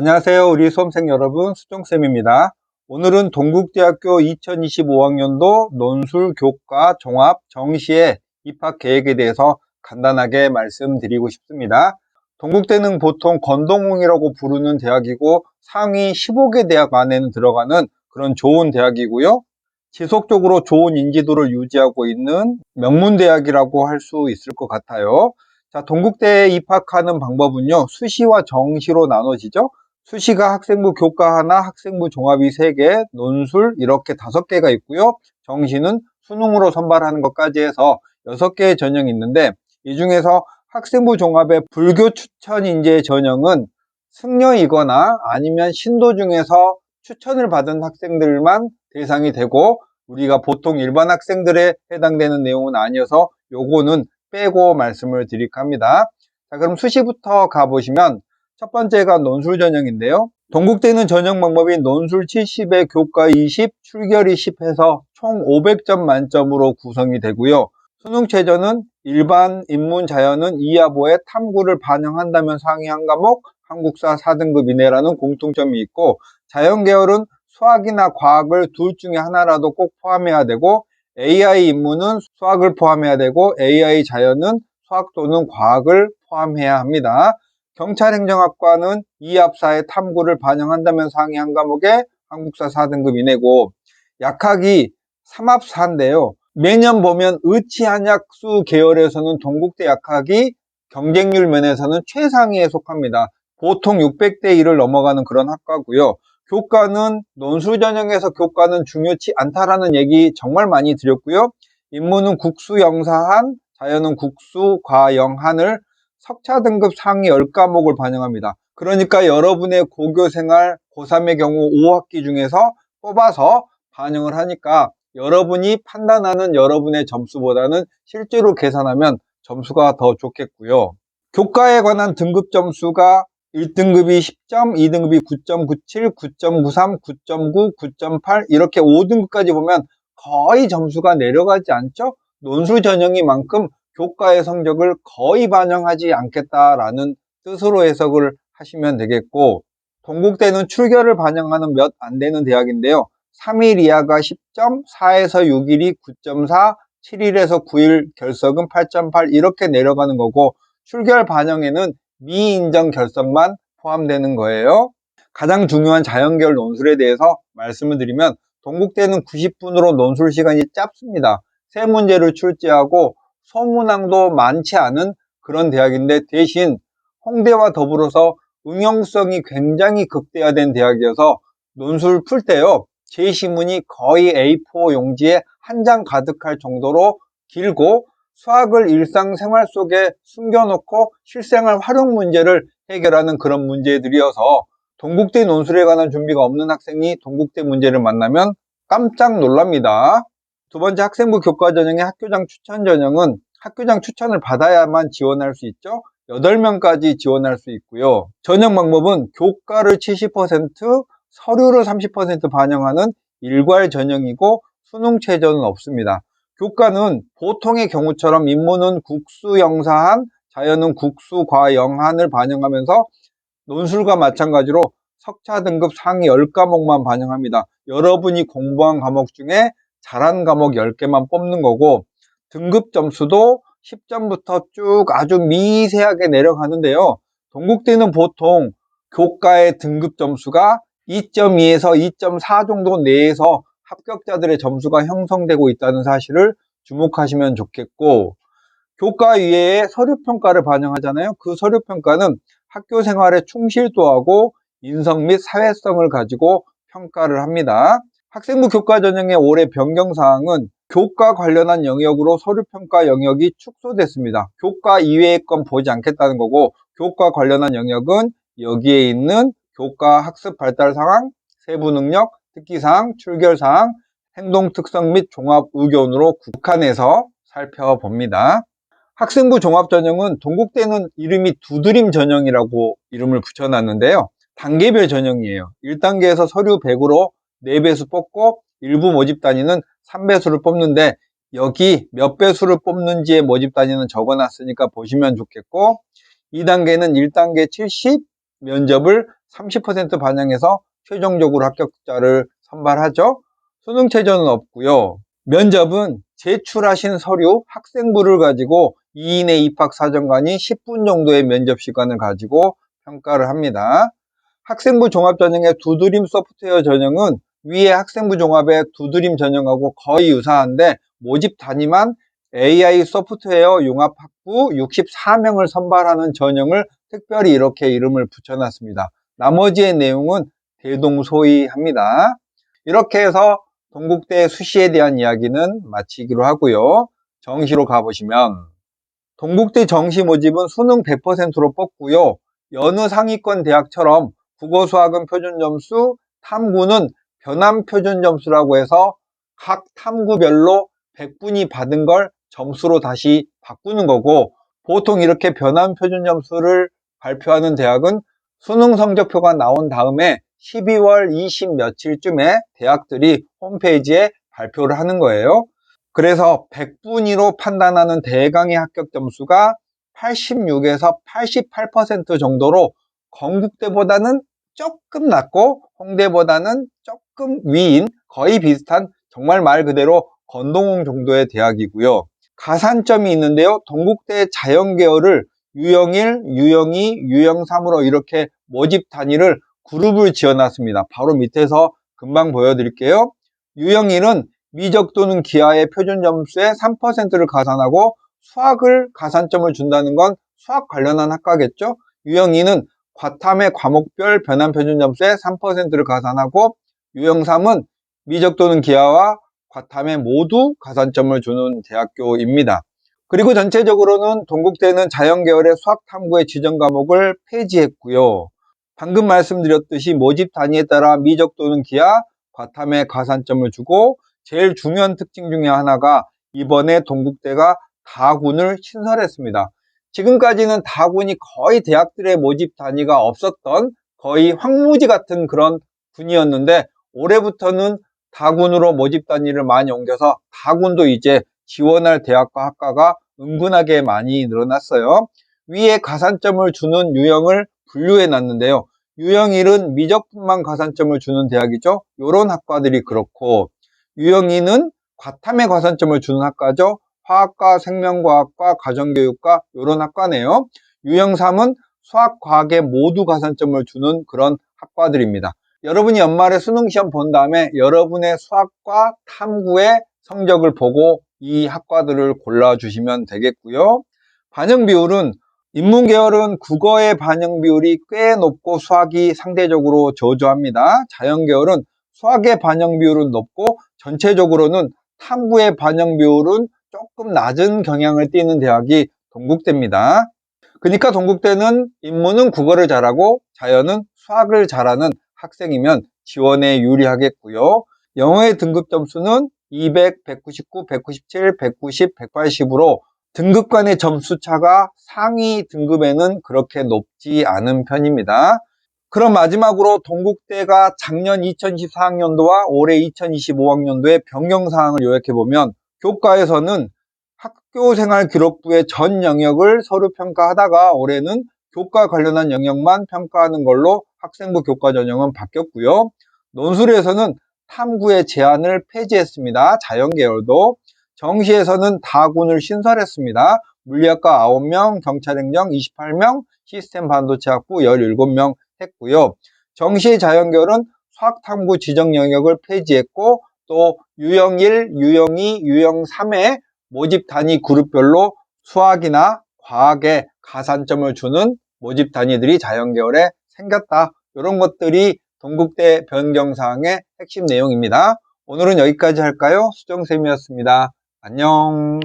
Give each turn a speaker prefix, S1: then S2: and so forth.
S1: 안녕하세요. 우리 수험생 여러분, 수종쌤입니다. 오늘은 동국대학교 2025학년도 논술 교과 종합 정시의 입학 계획에 대해서 간단하게 말씀드리고 싶습니다. 동국대는 보통 건동홍이라고 부르는 대학이고 상위 15개 대학 안에는 들어가는 그런 좋은 대학이고요. 지속적으로 좋은 인지도를 유지하고 있는 명문대학이라고 할 수 있을 것 같아요. 자, 동국대에 입학하는 방법은요, 수시와 정시로 나눠지죠. 수시가 학생부 교과 하나, 학생부 종합이 3개, 논술 이렇게 5개가 있고요. 정시는 수능으로 선발하는 것까지 해서 6개의 전형이 있는데, 이 중에서 학생부 종합의 불교 추천 인재 전형은 승려이거나 아니면 신도 중에서 추천을 받은 학생들만 대상이 되고, 우리가 보통 일반 학생들에 해당되는 내용은 아니어서 요거는 빼고 말씀을 드릴까 합니다. 자, 그럼 수시부터 가보시면 첫 번째가 논술 전형인데요. 동국대는 전형 방법이 논술 70에 교과 20, 출결이 10 해서 총 500점 만점으로 구성이 되고요. 수능 최저는 일반, 인문, 자연은 2하보에 탐구를 반영한다면 상위 한 과목, 한국사 4등급 이내라는 공통점이 있고, 자연계열은 수학이나 과학을 둘 중에 하나라도 꼭 포함해야 되고, AI 인문은 수학을 포함해야 되고, AI 자연은 수학 또는 과학을 포함해야 합니다. 경찰행정학과는 2합사의 탐구를 반영한다면 상위 한 과목에 한국사 4등급 이내고, 약학이 3합사인데요. 매년 보면 의치한약수 계열에서는 동국대 약학이 경쟁률 면에서는 최상위에 속합니다. 보통 600대 1을 넘어가는 그런 학과고요. 교과는 논술 전형에서 교과는 중요치 않다라는 얘기 정말 많이 드렸고요. 인문은 국수 영사한, 자연은 국수 과영한을 석차 등급 상위 10과목을 반영합니다. 그러니까 여러분의 고교생활 고3의 경우 5학기 중에서 뽑아서 반영을 하니까 여러분이 판단하는 여러분의 점수보다는 실제로 계산하면 점수가 더 좋겠고요. 교과에 관한 등급 점수가 1등급이 10점, 2등급이 9.97, 9.93, 9.9, 9.8 이렇게 5등급까지 보면 거의 점수가 내려가지 않죠? 논술 전형이만큼 교과의 성적을 거의 반영하지 않겠다라는 뜻으로 해석을 하시면 되겠고, 동국대는 출결을 반영하는 몇 안 되는 대학인데요. 3일 이하가 10점, 4에서 6일이 9.4, 7일에서 9일 결석은 8.8 이렇게 내려가는 거고, 출결 반영에는 미인정 결석만 포함되는 거예요. 가장 중요한 자연계열 논술에 대해서 말씀을 드리면 동국대는 90분으로 논술 시간이 짧습니다. 3문제를 출제하고 소문항도 많지 않은 그런 대학인데, 대신 홍대와 더불어서 응용성이 굉장히 극대화된 대학이어서 논술 풀 때요, 제시문이 거의 A4 용지에 한 장 가득할 정도로 길고, 수학을 일상생활 속에 숨겨놓고 실생활 활용 문제를 해결하는 그런 문제들이어서 동국대 논술에 관한 준비가 없는 학생이 동국대 문제를 만나면 깜짝 놀랍니다. 두 번째, 학생부 교과 전형의 학교장 추천 전형은 학교장 추천을 받아야만 지원할 수 있죠. 8명까지 지원할 수 있고요. 전형 방법은 교과를 70%, 서류를 30% 반영하는 일괄 전형이고, 수능 최저는 없습니다. 교과는 보통의 경우처럼 인문은 국수 영사한, 자연은 국수 과영한을 반영하면서 논술과 마찬가지로 석차 등급 상위 10과목만 반영합니다. 여러분이 공부한 과목 중에 잘한 과목 10개만 뽑는 거고, 등급 점수도 10점부터 쭉 아주 미세하게 내려가는데요. 동국대는 보통 교과의 등급 점수가 2.2에서 2.4 정도 내에서 합격자들의 점수가 형성되고 있다는 사실을 주목하시면 좋겠고, 교과 위에 서류평가를 반영하잖아요. 그 서류평가는 학교 생활의 충실도하고 인성 및 사회성을 가지고 평가를 합니다. 학생부 교과 전형의 올해 변경사항은 교과 관련한 영역으로 서류평가 영역이 축소됐습니다. 교과 이외의 건 보지 않겠다는 거고, 교과 관련한 영역은 여기에 있는 교과 학습 발달 상황, 세부 능력, 특기사항, 출결사항, 행동 특성 및 종합 의견으로 국한해서 살펴봅니다. 학생부 종합 전형은 동국대는 이름이 두드림 전형이라고 이름을 붙여놨는데요. 단계별 전형이에요. 1단계에서 서류 100으로 4배수 뽑고, 일부 모집 단위는 3배수를 뽑는데, 여기 몇 배수를 뽑는지의 모집 단위는 적어놨으니까 보시면 좋겠고, 2단계는 1단계 70, 면접을 30% 반영해서 최종적으로 합격자를 선발하죠. 수능 최저는 없고요. 면접은 제출하신 서류, 학생부를 가지고 2인의 입학사정관이 10분 정도의 면접 시간을 가지고 평가를 합니다. 학생부 종합전형의 두드림 소프트웨어 전형은 위에 학생부 종합의 두드림 전형하고 거의 유사한데 모집 단위만 AI 소프트웨어 융합학부 64명을 선발하는 전형을 특별히 이렇게 이름을 붙여놨습니다. 나머지의 내용은 대동소이합니다. 이렇게 해서 동국대 수시에 대한 이야기는 마치기로 하고요. 정시로 가보시면 동국대 정시 모집은 수능 100%로 뽑고요. 여느 상위권 대학처럼 국어 수학은 표준점수, 탐구는 변환 표준점수라고 해서 각 탐구별로 100분이 받은 걸 점수로 다시 바꾸는 거고, 보통 이렇게 변환 표준점수를 발표하는 대학은 수능 성적표가 나온 다음에 12월 20 며칠쯤에 대학들이 홈페이지에 발표를 하는 거예요. 그래서 100분위로 판단하는 대강의 합격 점수가 86에서 88% 정도로 건국대보다는 조금 낮고 홍대보다는 조금 위인 거의 비슷한 정말 말 그대로 건동홍 정도의 대학이고요. 가산점이 있는데요. 동국대 자연계열을 유형1, 유형2, 유형3으로 이렇게 모집 단위를 그룹을 지어놨습니다. 바로 밑에서 금방 보여드릴게요. 유형1은 미적 또는 기하의 표준점수의 3%를 가산하고 수학을 가산점을 준다는 건 수학 관련한 학과겠죠. 유형2는 과탐의 과목별 변환 표준점수의 3%를 가산하고 유형3은 미적 또는 기하와 과탐에 모두 가산점을 주는 대학교입니다. 그리고 전체적으로는 동국대는 자연계열의 수학탐구의 지정 과목을 폐지했고요. 방금 말씀드렸듯이 모집 단위에 따라 미적 또는 기하, 과탐에 가산점을 주고 제일 중요한 특징 중에 하나가 이번에 동국대가 다군을 신설했습니다. 지금까지는 다군이 거의 대학들의 모집 단위가 없었던 거의 황무지 같은 그런 군이었는데 올해부터는 다군으로 모집 단위를 많이 옮겨서 다군도 이제 지원할 대학과 학과가 은근하게 많이 늘어났어요. 위에 가산점을 주는 유형을 분류해 놨는데요. 유형 1은 미적분만 가산점을 주는 대학이죠. 이런 학과들이 그렇고 유형 2는 과탐에 가산점을 주는 학과죠. 화학과, 생명과학과, 가정교육과 이런 학과네요. 유형 3은 수학, 과학에 모두 가산점을 주는 그런 학과들입니다. 여러분이 연말에 수능시험 본 다음에 여러분의 수학과 탐구의 성적을 보고 이 학과들을 골라주시면 되겠고요. 반영 비율은 인문계열은 국어의 반영 비율이 꽤 높고 수학이 상대적으로 저조합니다. 자연계열은 수학의 반영 비율은 높고 전체적으로는 탐구의 반영 비율은 조금 낮은 경향을 띠는 대학이 동국대입니다. 그러니까 동국대는 인문은 국어를 잘하고 자연은 수학을 잘하는 학생이면 지원에 유리하겠고요. 영어의 등급 점수는 200, 199, 197, 190, 180으로 등급 간의 점수 차가 상위 등급에는 그렇게 높지 않은 편입니다. 그럼 마지막으로 동국대가 작년 2024학년도와 올해 2025학년도의 변경사항을 요약해보면 교과에서는 학교생활 기록부의 전 영역을 서류 평가하다가 올해는 교과 관련한 영역만 평가하는 걸로 학생부 교과 전형은 바뀌었고요. 논술에서는 탐구의 제한을 폐지했습니다. 자연계열도. 정시에서는 다군을 신설했습니다. 물리학과 9명, 경찰행정 28명, 시스템 반도체학부 17명 했고요. 정시 자연계열은 수학탐구 지정 영역을 폐지했고 또 유형 1, 유형 2, 유형 3의 모집 단위 그룹별로 수학이나 과학에 가산점을 주는 모집 단위들이 자연계열에 생겼다. 이런 것들이 동국대 변경사항의 핵심 내용입니다. 오늘은 여기까지 할까요? 수정쌤이었습니다. 안녕.